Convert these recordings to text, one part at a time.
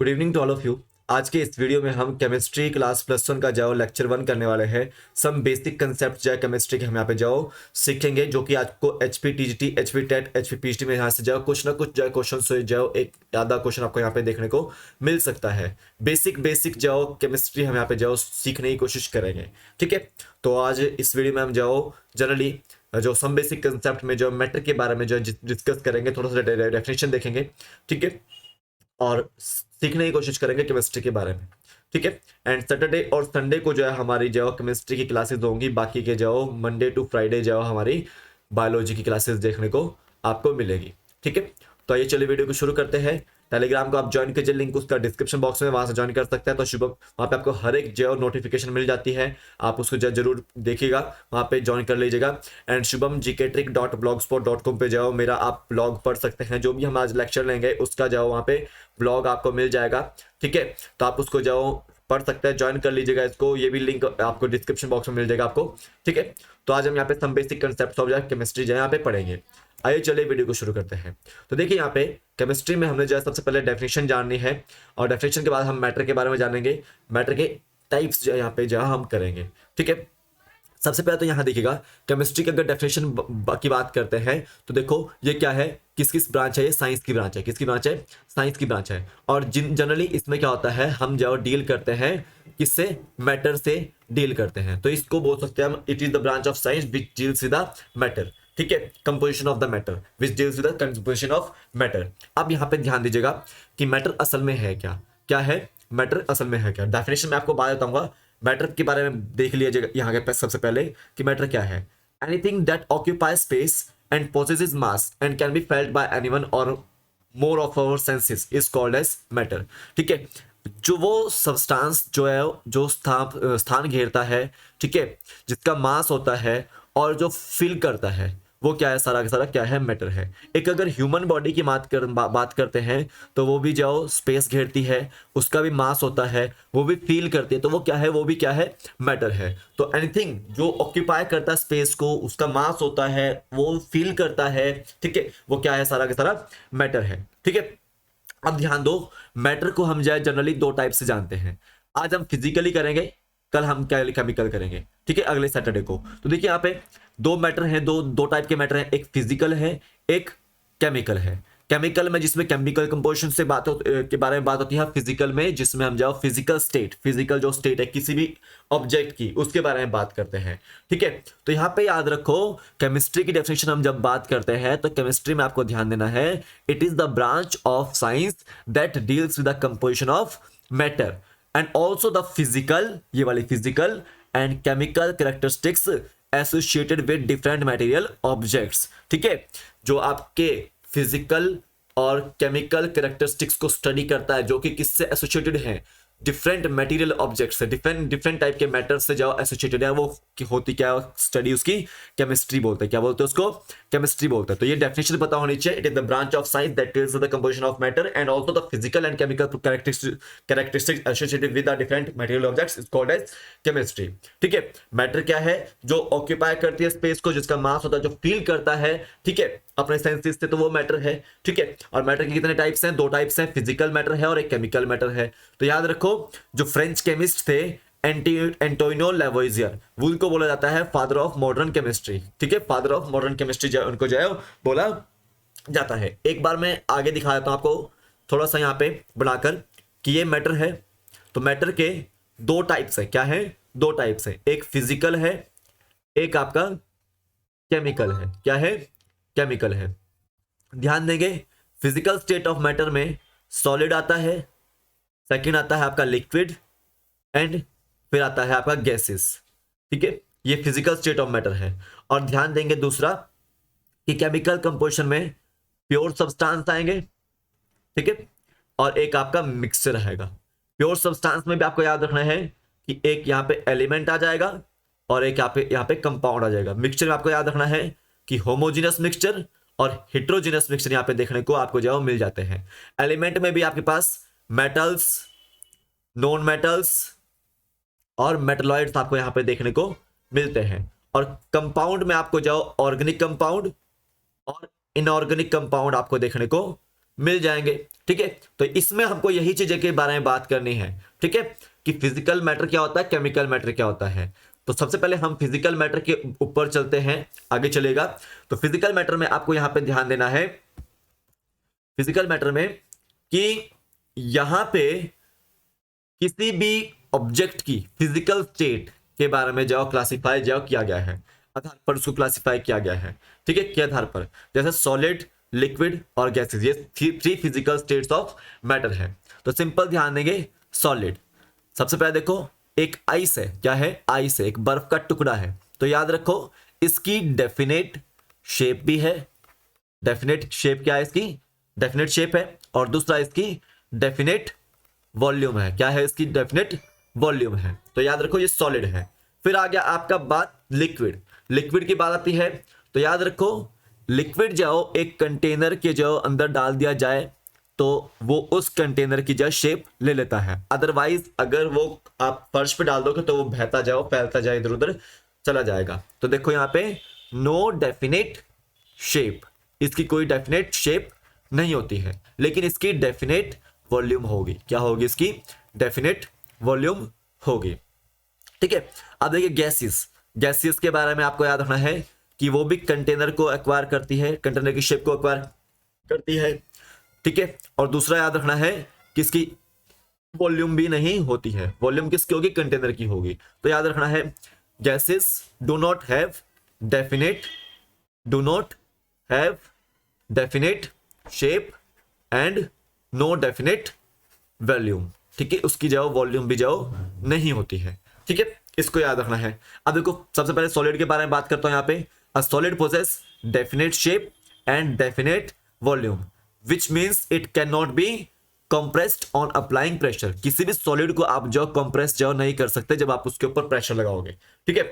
Good evening to all of you. आज के इस वीडियो में हम केमिस्ट्री क्लास +1 का जाओ लेक्चर 1 करने वाले हैं। सम बेसिक कंसेप्ट जो है केमिस्ट्री के हम यहाँ पे जाओ सीखेंगे, जो कि आपको HP TGT, HP TET, HP PhD में यहाँ से जाओ कुछ ना कुछ जो क्वेश्चन से जाओ एक आधा क्वेश्चन आपको यहाँ पे देखने को मिल सकता है। बेसिक बेसिक जाओ केमिस्ट्री हम यहाँ पे जाओ सीखने की कोशिश करेंगे। ठीक है, तो आज इस वीडियो में हम जाओ जनरली जो सम बेसिक कंसेप्ट में जो मैटर के बारे में जो डिस्कस करेंगे, थोड़ा सा डेफिनेशन देखेंगे। ठीक है, और सीखने की कोशिश करेंगे केमिस्ट्री के बारे में। ठीक है, एंड सैटरडे और संडे को जो है हमारी जो केमिस्ट्री की क्लासेस होंगी, बाकी के जो मंडे टू फ्राइडे जो हमारी बायोलॉजी की क्लासेस देखने को आपको मिलेगी। ठीक है, तो आइए चलिए वीडियो को शुरू करते हैं। टेलीग्राम को आप ज्वाइन कीजिए, लिंक उसका डिस्क्रिप्शन बॉक्स में, वहां से ज्वाइन कर सकते हैं। तो शुभम वहां पे आपको हर एक जो नोटिफिकेशन मिल जाती है, आप उसको जरूर देखिएगा, वहां पे ज्वाइन कर लीजिएगा। एंड शुभम gktrick.blogspot.com पे जाओ, मेरा आप ब्लॉग पढ़ सकते हैं। जो भी हम आज लेक्चर लेंगे उसका जाओ वहां पे ब्लॉग आपको मिल जाएगा। ठीक है, तो आप उसको जाओ पढ़ सकते हैं, ज्वाइन कर लीजिएगा इसको, ये भी लिंक आपको डिस्क्रिप्शन बॉक्स में मिल जाएगा आपको। ठीक है, तो आज हम यहाँ पे some basic concept of chemistry जो है यहाँ पे पढ़ेंगे। आइए चलिए वीडियो को शुरू करते हैं। तो देखिए यहाँ पे केमिस्ट्री में हमने जो है सबसे पहले डेफिनेशन जाननी है, और डेफिनेशन के बाद हम मैटर के बारे में जानेंगे, मैटर के टाइप्स जो है यहाँ पे जो हम करेंगे। ठीक है, सबसे पहले तो यहाँ देखिएगा केमिस्ट्री की अगर डेफिनेशन की बात करते हैं तो देखो ये क्या है, किस किस ब्रांच है, ये साइंस की ब्रांच है। किसकी ब्रांच है? साइंस की ब्रांच है। और जनरली इसमें क्या होता है, हम जो डील करते हैं किससे? मैटर से डील करते हैं। तो इसको बोल सकते हैं हम, it is the branch of science which deals with the matter. ठीक है, composition of the matter which deals with the composition of matter. अब यहाँ पे ध्यान दीजिएगा कि मैटर असल में है क्या, क्या है मैटर असल में है क्या। डेफिनेशन में आपको बात बताऊंगा, मैटर के बारे में देख लीजिएगा यहाँ के सबसे पहले कि मैटर क्या है। Anything that occupy space and possesses mass and can be felt by anyone और more of our senses is called as matter. ठीक है, जो वो सब्सटेंस जो है जो स्थान घेरता है, ठीक है, जिसका मास होता है और जो फिल करता है, वो क्या है? सारा का सारा क्या है? मैटर है। एक अगर ह्यूमन बॉडी की बात करते हैं तो वो भी जो स्पेस घेरती है, उसका भी मास होता है, वो भी फील करती है, तो वो क्या है? वो भी क्या है? मैटर है। तो एनीथिंग जो ऑक्यूपाई करता है स्पेस को, उसका मास होता है, वो फील करता है, ठीक है, वो क्या है? सारा का सारा मैटर है। ठीक है, अब ध्यान दो, मैटर को हम जाए जनरली दो टाइप से जानते हैं। आज हम फिजिकली करेंगे, कल हम केमिकल करेंगे। ठीक है, अगले सैटरडे को। तो देखिए यहाँ पे दो मैटर हैं, दो टाइप के मैटर हैं, एक फिजिकल है, एक केमिकल है। केमिकल में जिसमें केमिकल कंपोजिशन से के बारे में बात होती है, फिजिकल में जिसमें हम जाओ फिजिकल स्टेट, फिजिकल जो स्टेट है किसी भी ऑब्जेक्ट की, उसके बारे में बात करते हैं। ठीक है, तो यहाँ पे याद रखो केमिस्ट्री की डेफिनेशन हम जब बात करते हैं तो केमिस्ट्री में आपको ध्यान देना है, it is the branch of science that deals with the composition of matter and also the physical, ये वाली physical and chemical characteristics associated with different material objects. ठीक है, जो आपके फिजिकल और केमिकल कैरेक्टरिस्टिक्स को स्टडी करता है, जो कि किससे एसोसिएटेड है? डिफरेंट मटेरियल ऑब्जेक्ट से, डिफरेंट टाइप के मैटर से जो एसोसिएटेड है, वो होती क्या स्टडी? उसकी केमिस्ट्री बोलते हैं। क्या बोलते हैं उसको? केमिस्ट्री बोलते हैं। तो ये डेफिनेशन पता होनी चाहिए। It is the branch of science that deals with the composition of matter and also the physical and chemical characteristics associated with the different material objects is called as chemistry. ठीक है, matter क्या है? जो occupy करती है space को, जिसका मास होता है, जो फील करता है, ठीक है, अपने सेंसेस से, तो वो मैटर है। ठीक है, और मैटर के कितने टाइप्स हैं? दो टाइप्स हैं, फिजिकल मैटर है और एक केमिकल मैटर है। तो याद रखो, जो फ्रेंच केमिस्ट थे एंटोइनो लेवोइजियर, वो उनको बोला जाता है फादर ऑफ मॉडर्न केमिस्ट्री। ठीक है, फादर ऑफ मॉडर्न केमिस्ट्री उनको जो है बोला जाता है। एक बार मैं आगे दिखा देता हूं आपको थोड़ा सा यहाँ पे बनाकर कि ये मैटर है। तो मैटर के दो टाइप्स है। क्या है? दो टाइप्स है, एक फिजिकल है, एक आपका केमिकल है। क्या है? केमिकल है। ध्यान देंगे, फिजिकल स्टेट ऑफ मैटर में सॉलिड आता है, सेकंड आता है आपका लिक्विड, एंड फिर आता है आपका गैसेस। ठीक है, ये फिजिकल स्टेट ऑफ मैटर है। और ध्यान देंगे दूसरा कि केमिकल कंपोजिशन में प्योर सब्सटेंस आएंगे, ठीक है, और एक आपका मिक्सचर रहेगा। प्योर सब्सटेंस में भी आपको याद रखना है कि एक यहाँ पे एलिमेंट आ जाएगा और एक यहाँ पे कंपाउंड आ जाएगा। मिक्सचर में आपको याद रखना है कि होमोजीनस मिक्सचर और हेट्रोजीनस मिक्सचर यहाँ पे देखने को आपको जो मिल जाते हैं। एलिमेंट में भी आपके पास मेटल्स, नॉन मेटल्स और मेटलॉइड्स आपको यहाँ पे देखने को मिलते हैं। और कंपाउंड में आपको जो ऑर्गेनिक कंपाउंड और इनऑर्गेनिक कंपाउंड आपको देखने को मिल जाएंगे। ठीक है, तो इसमें हमको यही चीजें के बारे में बात करनी है। ठीक है, कि फिजिकल मैटर क्या होता है, केमिकल मैटर क्या होता है। तो सबसे पहले हम फिजिकल मैटर के ऊपर चलते हैं, आगे चलेगा। तो फिजिकल मैटर में आपको यहां पे ध्यान देना है, फिजिकल मैटर में, कि यहां पे किसी भी ऑब्जेक्ट की फिजिकल स्टेट के बारे में जो क्लासिफाई जो किया गया है, आधार पर उसको क्लासिफाई किया गया है। ठीक है, के आधार पर, जैसे सॉलिड, लिक्विड और गैसेस, ये three physical states of matter है। तो सिंपल ध्यान देंगे, सॉलिड, सबसे पहले देखो एक आइस है, क्या है, आइस है, एक बर्फ का टुकड़ा है। तो याद रखो इसकी डेफिनेट शेप भी है, डेफिनेट शेप क्या है इसकी, डेफिनेट शेप है, और दूसरा इसकी डेफिनेट वॉल्यूम है, क्या है इसकी, डेफिनेट वॉल्यूम है। तो याद रखो ये सॉलिड है। फिर आ गया आपका बात लिक्विड, लिक्विड की बात आती है। तो याद रखो लिक्विड जो एक कंटेनर के जो अंदर डाल दिया जाए तो वो उस कंटेनर की जो शेप ले लेता है, अदरवाइज अगर वो आप फर्श पे डाल दोगे तो वो बहता जाओ, फैलता जाए, इधर उधर चला जाएगा। तो देखो यहाँ पे नो डेफिनेट शेप, इसकी कोई डेफिनेट शेप नहीं होती है, लेकिन इसकी डेफिनेट वॉल्यूम होगी। क्या होगी इसकी, डेफिनेट वॉल्यूम होगी। ठीक है, अब देखिए गैसेस, गैसेस के बारे में आपको याद रखना है कि वो भी कंटेनर को एक्वायर करती है, कंटेनर की शेप को एक्वायर करती है। ठीक है, और दूसरा याद रखना है कि इसकी वॉल्यूम भी नहीं होती है, वॉल्यूम किसकी होगी, कंटेनर की होगी। तो याद रखना है gases do not have definite, do not have definite shape and no definite volume. ठीक है, उसकी जो वॉल्यूम भी जो नहीं होती है। ठीक है, इसको याद रखना है। अब देखो सबसे पहले सॉलिड के बारे में बात करता हूं यहाँ पे। A solid possess definite shape and definite volume which means it can not be compressed on applying pressure. किसी भी सॉलिड को आप जो कंप्रेस जो नहीं कर सकते जब आप उसके ऊपर प्रेशर लगाओगे। ठीक है,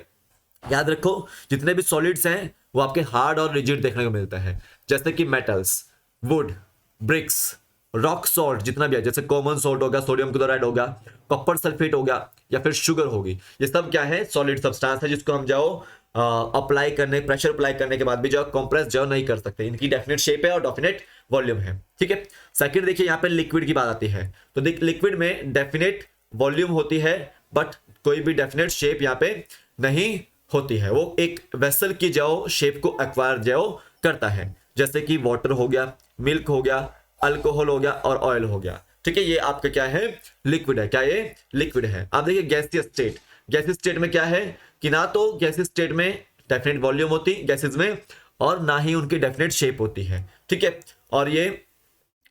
याद रखो जितने भी सॉलिड्स हैं वो आपके हार्ड और रिजिड देखने को मिलता है, जैसे कि metals, wood, bricks, rock salt, जितना भी है, जैसे कॉमन सॉल्ट होगा, सोडियम क्लोराइड होगा, कॉपर सल्फेट हो गया, या फिर शुगर होगी, ये सब क्या है, सॉलिड सब्सटेंस है जिसको हम जाओ अप्लाई करने, प्रेशर अप्लाई करने के बाद भी जो कंप्रेस जो नहीं कर सकते। इनकी डेफिनेट शेप है और डेफिनेट वॉल्यूम है। ठीक है, सेकंड देखिए यहाँ पे लिक्विड की बात आती है। तो देख लिक्विड में डेफिनेट वॉल्यूम होती है बट कोई भी डेफिनेट शेप यहाँ पे नहीं होती है, वो एक वेसल की जो शेप को एक्वायर जो करता है, जैसे कि वाटर हो गया, मिल्क हो गया, अल्कोहल हो गया और ऑयल हो गया। ठीक है, ये आपका क्या है, लिक्विड है। क्या ये लिक्विड है। आप देखिए गैसीय स्टेट, गैसीय स्टेट में क्या है कि ना तो गैसीय स्टेट में डेफिनेट वॉल्यूम होती गैसेस में, और ना ही उनकी डेफिनेट शेप होती है। ठीक है, और ये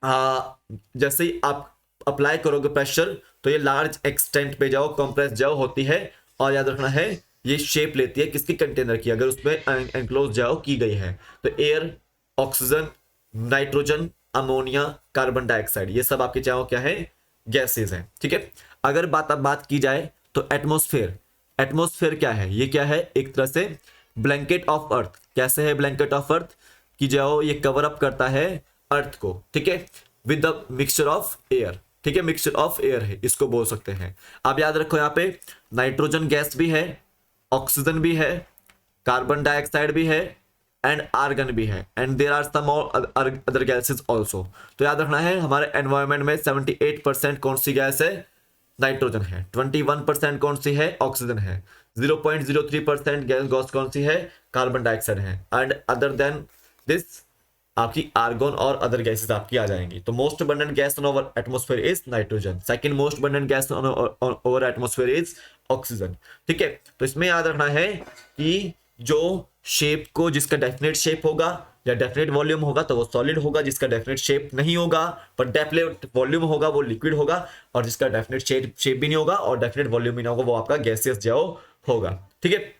जैसे ही आप अप्लाई करोगे प्रेशर तो ये लार्ज एक्सटेंट पे जाओ कंप्रेस जाओ होती है, और याद रखना है ये शेप लेती है किसकी, कंटेनर की, अगर उसमें एनक्लोज जाओ की गई है। तो air, oxygen, nitrogen, ammonia, carbon dioxide, ये सब आपके चाहो क्या है, गैसेस हैं। ठीक है, अगर बात की जाए तो एटमॉस्फेयर, एटमॉस्फेयर क्या है, ये क्या है, एक तरह से ब्लैंकेट ऑफ अर्थ। कैसे है ब्लैंकेट ऑफ अर्थ, कि जो ये कवर अप करता है अर्थ को। ठीक है, with the mixture of air. ठीक है, मिक्सचर ऑफ एयर है, इसको बोल सकते हैं। आप याद रखो यहाँ पे नाइट्रोजन गैस भी है, ऑक्सीजन भी है, कार्बन डाइऑक्साइड भी है एंड आर्गन भी है, and there are some other gases also. तो याद रखना है हमारे एनवायरनमेंट में 78% कौन सी गैस है, नाइट्रोजन है, 21% कौन सी है, ऑक्सीजन है, 0.03% गैस कौन सी है, कार्बन डाइऑक्साइड है, एंड अदर देन दिस आपकी आर्गन और अदर गैसेस आपकी आ जाएंगी। तो most abundant gas on our atmosphere is nitrogen, second most abundant gas on our atmosphere is oxygen. ठीक है, तो इसमें याद रखना है कि जो शेप को, जिसका डेफिनेट शेप होगा या डेफिनेट वॉल्यूम होगा तो वो सॉलिड होगा, जिसका डेफिनेट शेप नहीं होगा पर डेफिनेट वॉल्यूम होगा वो लिक्विड होगा, और जिसका डेफिनेट शेप भी नहीं होगा और डेफिनेट वॉल्यूम भी नहीं होगा वो आपका गैसियस जो होगा। ठीक है,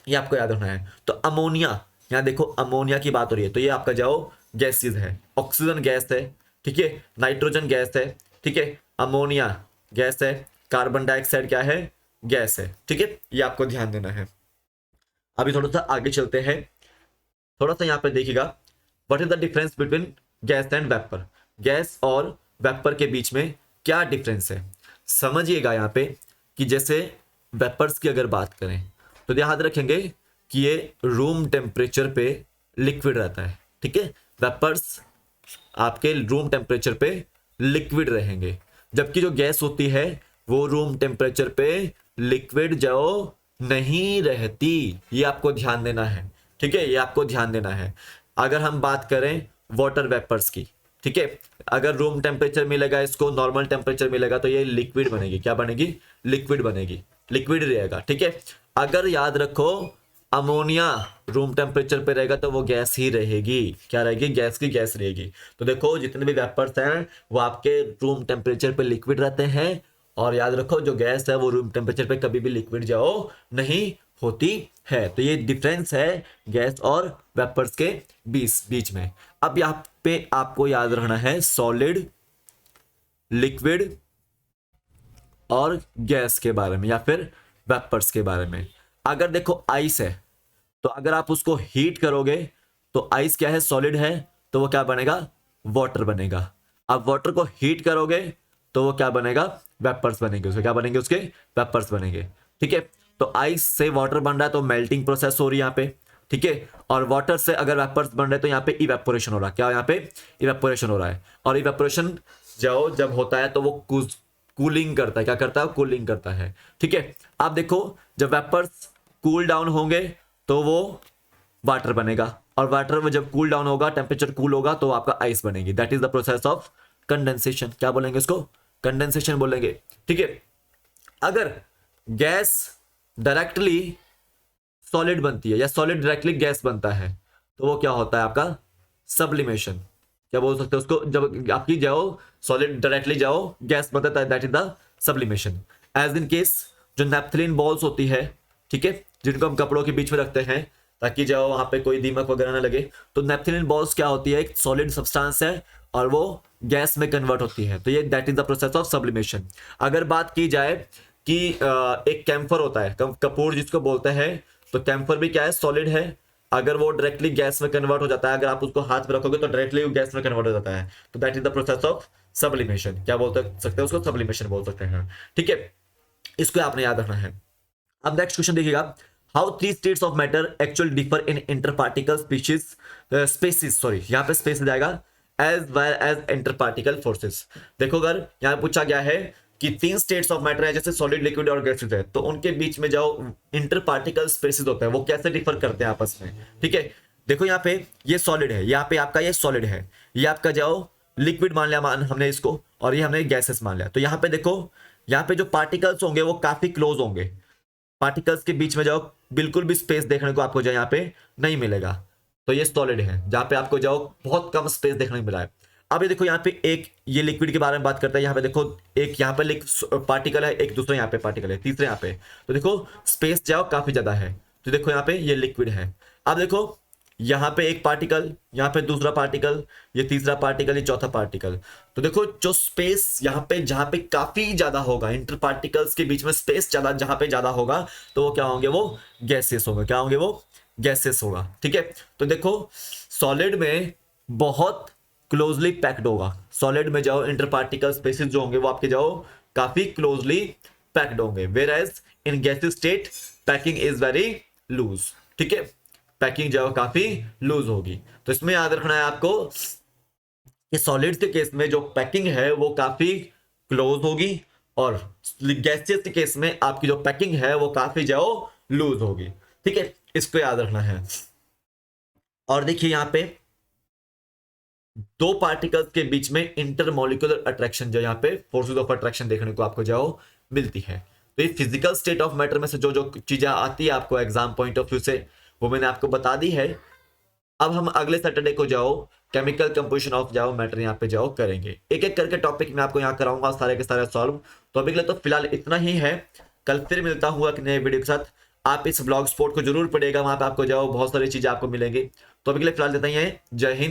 ये आपको याद रखना है। तो अमोनिया, यहाँ देखो अमोनिया की बात हो रही है, तो ये आपका जाओ गैसेस है, ऑक्सीजन गैस है, ठीक है, नाइट्रोजन गैस है, ठीक है, अमोनिया गैस है, कार्बन डाइऑक्साइड क्या है, गैस है। ठीक है, ये आपको ध्यान देना है। अभी थोड़ा सा आगे चलते हैं, थोड़ा सा यहाँ पे देखिएगा, what is the difference between gas and vapour. Gas और वेपर के बीच में क्या डिफरेंस है, समझिएगा यहाँ पे कि जैसे वेपर्स की अगर बात करें तो याद रखेंगे कि ये रूम टेम्परेचर पे लिक्विड रहता है। ठीक है, वेपर्स आपके रूम टेम्परेचर पे लिक्विड रहेंगे, जबकि जो गैस होती है वो रूम टेम्परेचर पे लिक्विड जो नहीं रहती। ये आपको ध्यान देना है, ठीक है, ये आपको ध्यान देना है। अगर हम बात करें वाटर वेपर्स की, ठीक है, अगर रूम टेम्परेचर मिलेगा, इसको नॉर्मल टेम्परेचर मिलेगा तो ये लिक्विड बनेगी। क्या बनेगी? लिक्विड बनेगी, लिक्विड रहेगा, ठीक है। अगर याद रखो अमोनिया रूम टेम्परेचर पे रहेगा तो वो गैस ही रहेगी। क्या रहेगी? गैस की गैस रहेगी। तो देखो जितने भी वेपर्स हैं वो आपके रूम टेम्परेचर पे लिक्विड रहते हैं, और याद रखो जो गैस है वो रूम टेम्परेचर पे कभी भी लिक्विड जाओ नहीं होती है। तो ये डिफरेंस है गैस और वेपर्स के बीच में। अब यहाँ पे आपको याद रखना है सॉलिड, लिक्विड और गैस के बारे में या फिर वेपर्स के बारे में। अगर देखो आइस है तो अगर आप उसको हीट करोगे तो आइस क्या है? सॉलिड है, तो वो क्या बनेगा? वाटर बनेगा। अब वाटर को हीट करोगे तो वो क्या बनेगा? वेपर्स बनेंगे। उसके क्या बनेंगे? उसके वेपर्स बनेंगे, ठीक है। तो आइस से वाटर बन रहा है तो मेल्टिंग प्रोसेस हो रही है यहाँ पे, ठीक है। और वाटर से अगर वेपर्स बन रहे हैं तो यहाँ पे इवेपोरेशन हो रहा है। क्या यहाँ पे? इवेपोरेशन हो रहा है। और इवेपोरेशन जब होता है तो वो कूलिंग करता है। क्या करता है? कूलिंग करता है, ठीक है। आप देखो जब वेपर्स कूल डाउन होंगे तो वो वाटर बनेगा, और वाटर में जब कूल डाउन होगा, टेम्परेचर कूल होगा तो आपका आइस बनेगी। That is the process of condensation. क्या बोलेंगे इसको? कंडेंसेशन बोलेंगे, ठीक है। अगर गैस डायरेक्टली सॉलिड बनती है या सॉलिड डायरेक्टली गैस बनता है तो वो क्या होता है? आपका सब्लिमेशन। क्या बोल सकते हो उसको? जब आपकी जाओ सॉलिड डायरेक्टली जाओ गैस बनता है, that is the sublimation. As in case जो नेपथलीन बॉल्स होती है, ठीक है, जिनको हम कपड़ों के बीच में रखते हैं ताकि जाओ वहां पे कोई दीमक वगैरह ना लगे, तो नेपथलीन बॉल्स क्या होती है? एक सॉलिड सब्सटेंस है और वो गैस में कन्वर्ट होती है। तो ये that is the process of sublimation. अगर बात की जाए कि एक कैम्फर होता है, कपूर जिसको बोलते हैं, तो कैम्फर भी क्या है? सॉलिड है। अगर वो डायरेक्टली गैस में कन्वर्ट हो जाता है, अगर आप उसको हाथ में रखोगे तो डायरेक्टली गैस में कन्वर्ट हो जाता है। तो that is the process of sublimation. क्या बोल सकते हैं उसको? सब्लिमेशन बोल सकते हैं, ठीक है। इसको आपने याद रखना है। अब नेक्स्ट क्वेश्चन देखिएगा, how three states of matter actual differ in interparticle spaces, sorry यहाँ पे स्पेस जाएगा, as well as interparticle forces. देखो अगर यहाँ पूछा गया है कि तीन स्टेट्स ऑफ मैटर है जैसे सॉलिड, लिक्विड और गैसेस है, तो उनके बीच में जाओ इंटर पार्टिकल स्पेसिस होता है वो कैसे डिफर करते हैं आपस में, ठीक है। देखो यहाँ पे ये सॉलिड है, यहाँ पे आपका ये सॉलिड है, ये आपका जाओ लिक्विड मान लिया हमने इसको, और ये हमने गैसेस मान लिया। तो यहाँ पे देखो, यहाँ पे जो पार्टिकल्स होंगे वो काफी क्लोज होंगे। पार्टिकल्स के बीच में जाओ बिल्कुल भी स्पेस देखने को आपको जो यहाँ पे नहीं मिलेगा। तो ये सॉलिड है जहाँ पे आपको जाओ बहुत कम स्पेस देखने को मिला है। अब ये देखो यहाँ पे एक ये लिक्विड के बारे में बात करता है, यहाँ पे देखो एक यहाँ पे पार्टिकल है, एक दूसरा यहाँ पे पार्टिकल है, तीसरे यहाँ पे, तो देखो स्पेस जाओ काफी ज्यादा है। तो देखो यहाँ पे ये लिक्विड है। अब देखो यहाँ पे एक पार्टिकल, यहाँ पे दूसरा पार्टिकल, ये तीसरा पार्टिकल, ये चौथा पार्टिकल। तो देखो जो स्पेस यहाँ पे जहाँ पे काफी ज्यादा होगा, इंटर पार्टिकल्स के बीच में स्पेस ज्यादा जहाँ पे ज्यादा होगा तो वो क्या होंगे? वो गैसेस होंगे। क्या होंगे? वो गैसेस होगा, ठीक है। तो देखो सॉलिड में बहुत क्लोजली पैक्ड होगा। सॉलिड में जाओ इंटर पार्टिकल स्पेसिस जो होंगे वो आपके जाओ काफी क्लोजली पैक्ड होंगे, whereas in gases state packing is very loose, ठीक है। पैकिंग जो है काफी लूज होगी। तो इसमें याद रखना है आपको कि सॉलिड्स के केस में जो पैकिंग है वो काफी क्लोज होगी, और गैसेस के केस में आपकी जो पैकिंग है वो काफी जो लूज होगी, ठीक है। इसको याद रखना है। और देखिए यहाँ पे दो पार्टिकल्स के बीच में इंटरमोलिकुलर अट्रैक्शन, जो यहाँ पे फोर्सेस ऑफ अट्रैक्शन देखने को आपको जाओ मिलती है। तो ये फिजिकल स्टेट ऑफ मैटर में से जो जो चीजें आती है आपको एग्जाम पॉइंट ऑफ व्यू से, वो मैंने आपको बता दी है। अब हम अगले सैटरडे को जाओ केमिकल कंपोजिशन ऑफ जाओ मैटर यहाँ पे जाओ करेंगे, एक एक करके टॉपिक मैं आपको यहाँ कराऊंगा सारे के सारे सॉल्व। तो अभी के लिए तो फिलहाल इतना ही है। कल फिर मिलता हुआ कि नए वीडियो के साथ। आप इस ब्लॉग स्पॉट को जरूर पढ़िएगा, वहां पे आपको जाओ बहुत सारी चीजें आपको मिलेंगी। तो अभी के लिए फिलहाल देता ही है। जय हिंद।